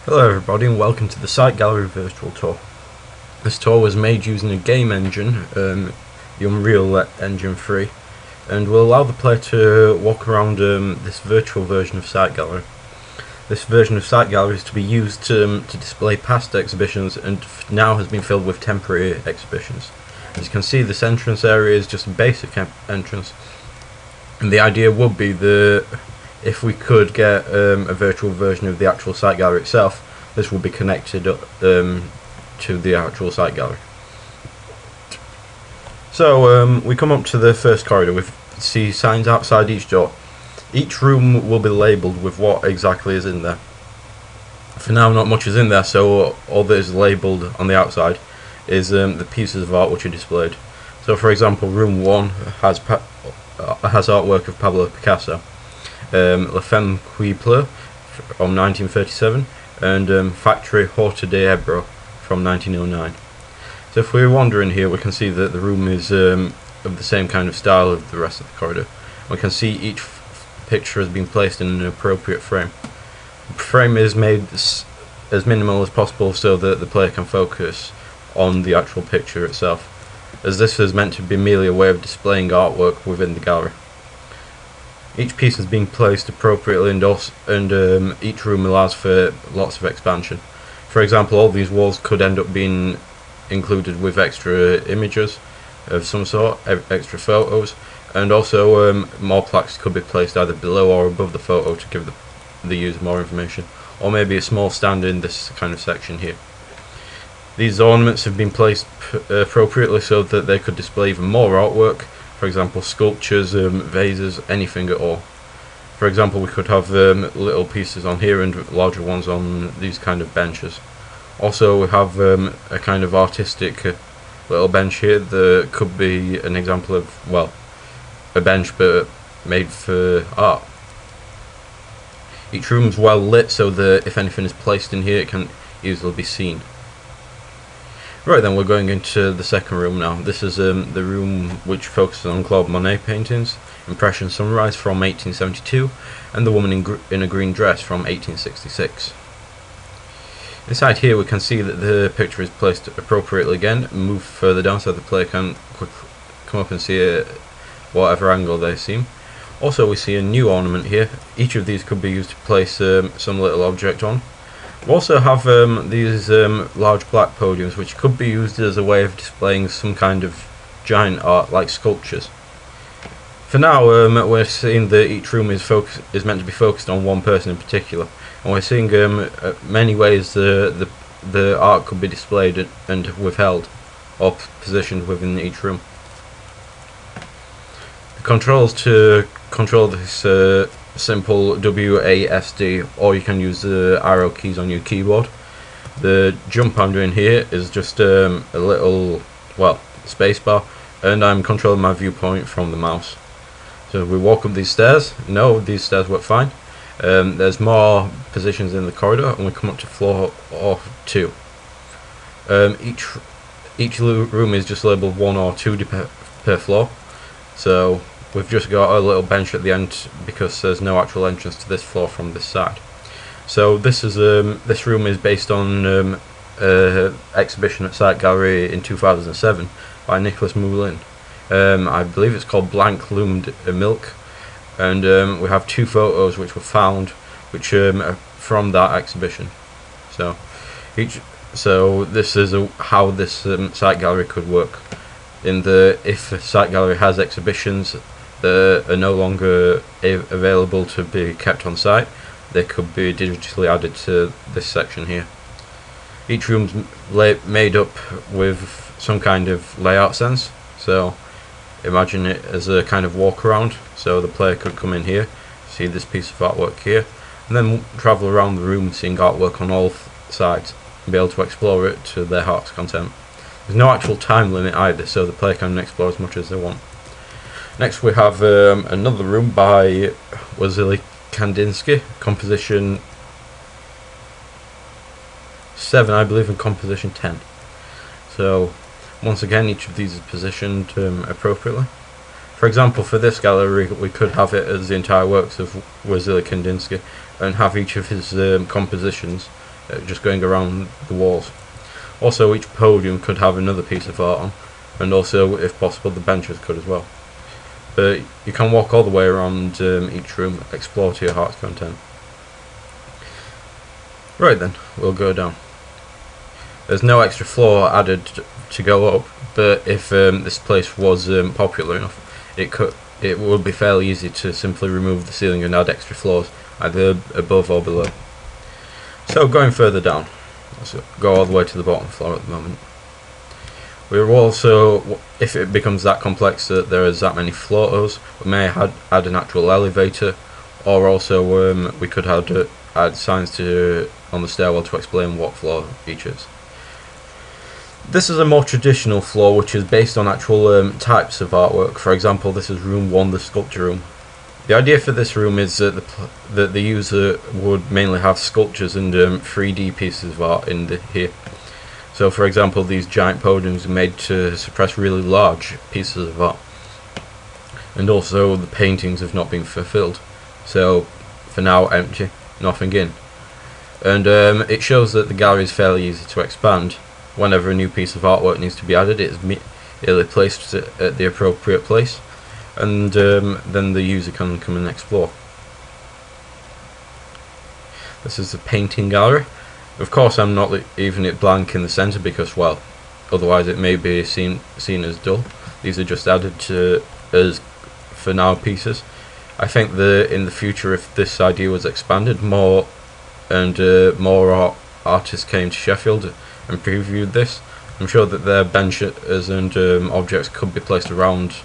Hello everybody and welcome to the Site Gallery Virtual Tour. This tour was made using a game engine, the Unreal Engine 3, and will allow the player to walk around this virtual version of Site Gallery. This version of Site Gallery is to be used to display past exhibitions and now has been filled with temporary exhibitions. As you can see, this entrance area is just a basic entrance, and the idea would be that if we could get a virtual version of the actual Site Gallery itself, this would be connected to the actual Site Gallery. So we come up to the first corridor. We see signs outside each door. Each room will be labelled with what exactly is in there. For now, not much is in there, so all that is labelled on the outside is the pieces of art which are displayed. So, for example, room 1 has artwork of Pablo Picasso, La Femme qui pleure from 1937, and Factory Horta de Ebro from 1909. So if we wander in here, we can see that the room is of the same kind of style of the rest of the corridor. We can see each picture has been placed in an appropriate frame. The frame is made as minimal as possible so that the player can focus on the actual picture itself, as this is meant to be merely a way of displaying artwork within the gallery. Each piece has been placed appropriately, and each room allows for lots of expansion. For example, all these walls could end up being included with extra images of some sort, extra photos, and also more plaques could be placed either below or above the photo to give the user more information, or maybe a small stand in this kind of section here. These ornaments have been placed appropriately so that they could display even more artwork. For example, sculptures, vases, anything at all. For example, we could have little pieces on here and larger ones on these kind of benches. Also, we have a kind of artistic little bench here that could be an example of, well, a bench but made for art. Each room is well lit so that if anything is placed in here, it can easily be seen. Right then, we're going into the second room now. This is the room which focuses on Claude Monet paintings, Impression Sunrise from 1872, and The Woman in a Green Dress from 1866. Inside here we can see that the picture is placed appropriately again, and move further down so the player can quickly come up and see it whatever angle they seem. Also, we see a new ornament here. Each of these could be used to place some little object on. We also have these large black podiums which could be used as a way of displaying some kind of giant art like sculptures. For now, we're seeing that each room is meant to be focused on one person in particular, and we're seeing many ways the art could be displayed and withheld or positioned within each room. The controls to control this simple WASD, or you can use the arrow keys on your keyboard. The jump I'm doing here is just a little, well, spacebar, and I'm controlling my viewpoint from the mouse. So we walk up these stairs. No, these stairs work fine. There's more positions in the corridor, and we come up to floor 2. Each room is just labelled 1 or 2 per floor. So we've just got a little bench at the end because there's no actual entrance to this floor from this side. So this room is based on exhibition at Site Gallery in 2007 by Nicolas Moulin. I believe it's called Blank Loomed Milk, and we have 2 photos which were found, which are from that exhibition. So this is how this Site Gallery could work. If a Site Gallery has exhibitions that are no longer available to be kept on site, they could be digitally added to this section here. Each room's made up with some kind of layout sense, so imagine it as a kind of walk around, so the player could come in here, see this piece of artwork here, and then travel around the room seeing artwork on all sides and be able to explore it to their heart's content. There's no actual time limit either, so the player can explore as much as they want. Next we have another room by Wassily Kandinsky, composition 7, I believe, and composition 10. So once again, each of these is positioned appropriately. For example, for this gallery we could have it as the entire works of Wassily Kandinsky and have each of his compositions just going around the walls. Also, each podium could have another piece of art on, and also, if possible, the benches could as well. But you can walk all the way around each room, explore to your heart's content. Right then, we'll go down. There's no extra floor added to go up, but if this place was popular enough, it would be fairly easy to simply remove the ceiling and add extra floors, either above or below. So going further down, let's go all the way to the bottom floor at the moment. We're also, if it becomes that complex that there is that many floors, we may add an actual elevator, or also we could add signs on the stairwell to explain what floor each is. This is a more traditional floor, which is based on actual types of artwork. For example, this is room 1, the sculpture room. The idea for this room is that the user would mainly have sculptures and 3D pieces of art in here. So for example, these giant podiums are made to suppress really large pieces of art. And also the paintings have not been fulfilled. So for now, empty, nothing in. And it shows that the gallery is fairly easy to expand. Whenever a new piece of artwork needs to be added, it is immediately placed at the appropriate place, and then the user can come and explore. This is the painting gallery. Of course, I'm not leaving it blank in the centre because, well, otherwise it may be seen as dull. These are just added as for now pieces. I think in the future, if this idea was expanded more and more artists came to Sheffield and previewed this, I'm sure that their benches and objects could be placed around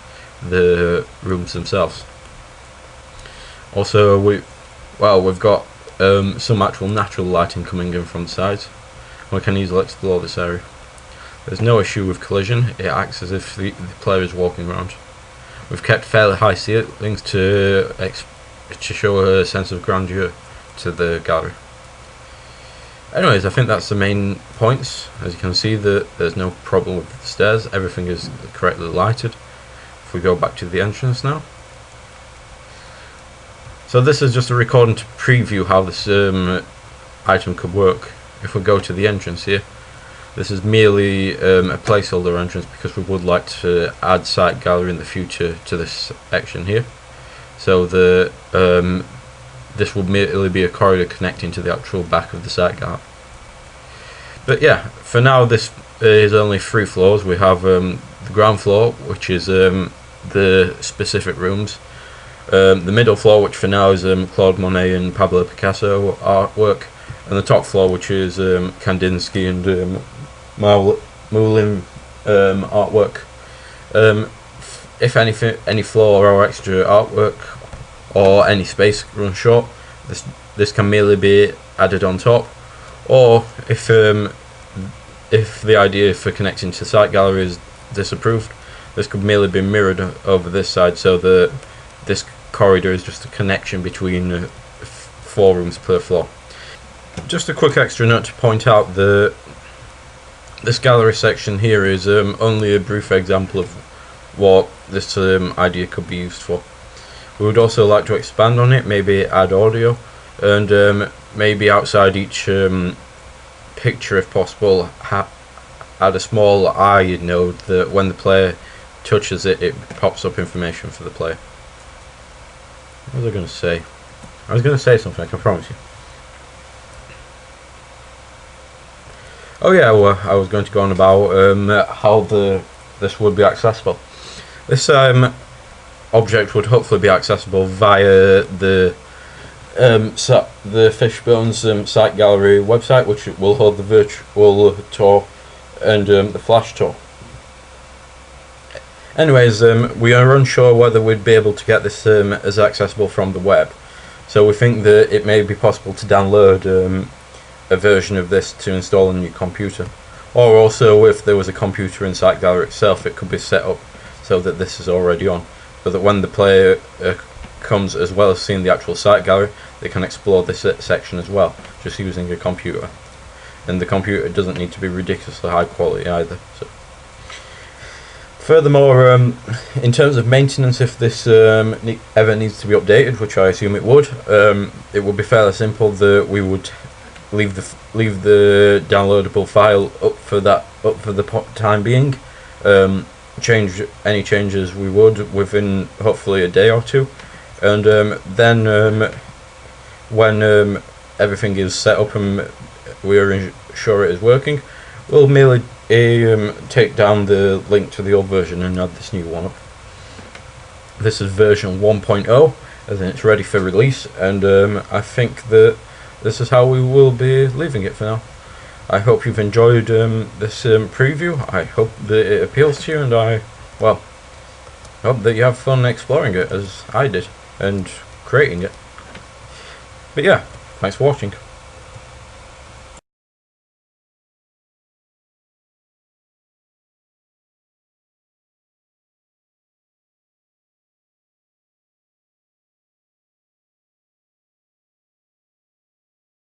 the rooms themselves. Also, we've got some actual natural lighting coming in from the sides. We can easily explore this area. There's no issue with collision. It acts as if the player is walking around. We've kept fairly high ceilings to show a sense of grandeur to the gallery. Anyways, I think that's the main points. As you can see, there's no problem with the stairs. Everything is correctly lighted. If we go back to the entrance now. So this is just a recording to preview how this item could work. If we go to the entrance here, this is merely a placeholder entrance because we would like to add site gallery in the future to this section here. So this would merely be a corridor connecting to the actual back of the site gallery. But yeah, for now this is only 3 floors. We have the ground floor, which is the specific rooms. The middle floor, which for now is Claude Monet and Pablo Picasso artwork, and the top floor, which is Kandinsky and Moulin artwork. If any floor or extra artwork or any space runs short, this can merely be added on top, or if the idea for connecting to site gallery is disapproved, this could merely be mirrored over this side, so this corridor is just a connection between 4 rooms per floor. Just a quick extra note to point out that this gallery section here is only a brief example of what this idea could be used for. We would also like to expand on it, maybe add audio, and maybe outside each picture, if possible, add a small eye node that when the player touches it, it pops up information for the player. What was I going to say? I was going to say something, I can promise you. Oh yeah, well, I was going to go on about how this would be accessible. This object would hopefully be accessible via the Fishbones site gallery website, which will hold the virtual tour and the flash tour. Anyways, we are unsure whether we'd be able to get this as accessible from the web, so we think that it may be possible to download a version of this to install on your computer, or also if there was a computer in site gallery itself, it could be set up so that this is already on, so that when the player comes, as well as seeing the actual site gallery, they can explore this section as well, just using a computer. And the computer doesn't need to be ridiculously high quality either. So. Furthermore, in terms of maintenance, if this ever needs to be updated, which I assume it would be fairly simple. That we would leave the downloadable file up for the time being. Change any changes we would within hopefully a day or two, and then when everything is set up and we are sure it is working, we'll merely take down the link to the old version and add this new one up. This is version 1.0, as in it's ready for release, and I think that this is how we will be leaving it for now. I hope you've enjoyed this preview. I hope that it appeals to you, and I hope that you have fun exploring it as I did and creating it. But yeah, thanks for watching.